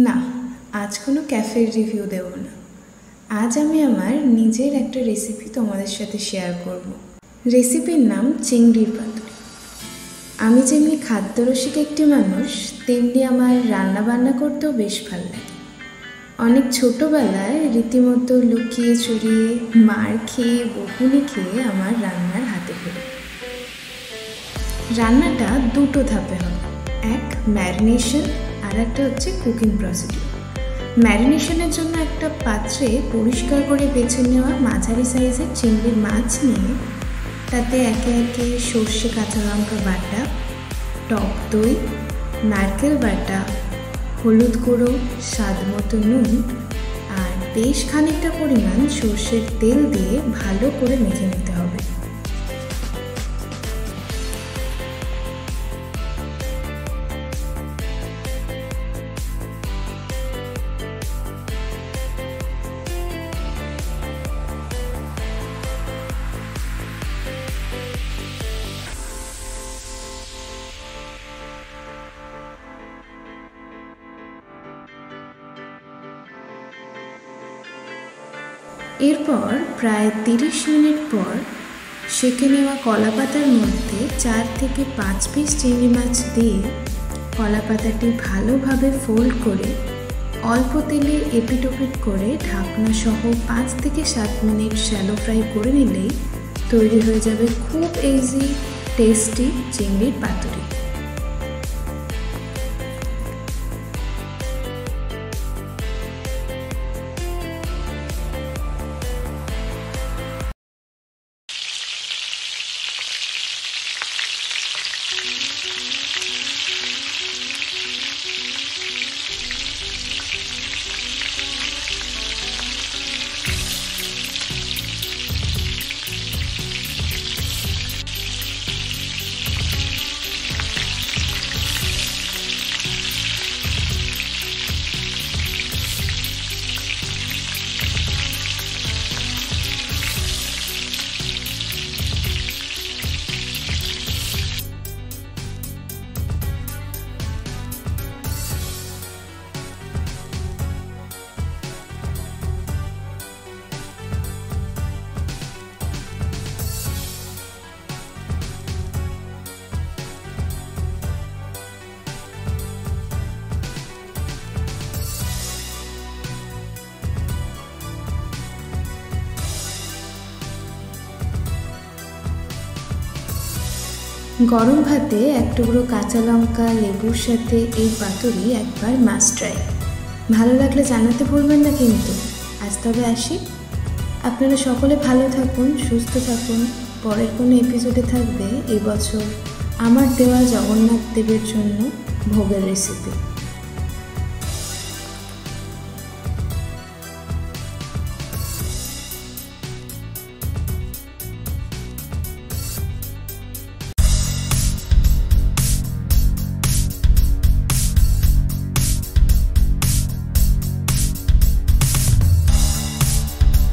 না, আজ কোনো ক্যাফের রিভিউ দেব না। আজ আমি আমার নিজের একটা রেসিপি তোমাদের সাথে শেয়ার করব। রেসিপির নাম চিংড়ির পাতুরি। আমি যেমনি খাদ্যরসিক একটি মানুষ, তেমনি আমার রান্নাবান্না করতেও বেশ ভালো লাগে। অনেক ছোটোবেলায় রীতিমতো লুকিয়ে চুরিয়ে মার খেয়ে বকুনি খেয়ে আমার রান্নার হাতে খড়ি। রান্নাটা দুটো ধাপে হবে, এক ম্যারিনেশন আর একটা হচ্ছে কুকিং প্রসিডিউর। ম্যারিনেশনের জন্য একটা পাত্রে পরিষ্কার করে বেছে নেওয়া মাঝারি সাইজের চিংড়ির মাছ নিয়ে তাতে একে একে সর্ষে কাঁচা লঙ্কা বাটা, টক দই, নারকেল বাটা, হলুদ গুঁড়ো, স্বাদ মতো নুন আর বেশ খানিকটা পরিমাণ সর্ষের তেল দিয়ে ভালো করে মেখে নিতে হবে। এরপর প্রায় 30 মিনিট পর সেঁকে নেওয়া কলা পাতার মধ্যে 4 থেকে 5 পিস চিংড়ি মাছ দিয়ে কলা পাতাটি ভালোভাবে ফোল্ড করে অল্প তেলে এপিটোপিট করে ঢাকনা সহ 5 থেকে 7 মিনিট শ্যালো ফ্রাই করে নিলেই তৈরি হয়ে যাবে খুব ইজি টেস্টি চিংড়ির পাতুরি। গরম ভাতে এক টুকরো কাঁচা লঙ্কা লেবুর সাথে এই পাতুরি একবার মাস্ট ট্রাই। ভালো লাগলে জানাতে ভুলবেন না কিন্তু। আজ তবে আসি, আপনারা সকলে ভালো থাকুন, সুস্থ থাকুন। পরের কোনো এপিসোডে থাকবে এবছর আমার দেওয়া জগন্নাথ দেবের জন্য ভোগের রেসিপি।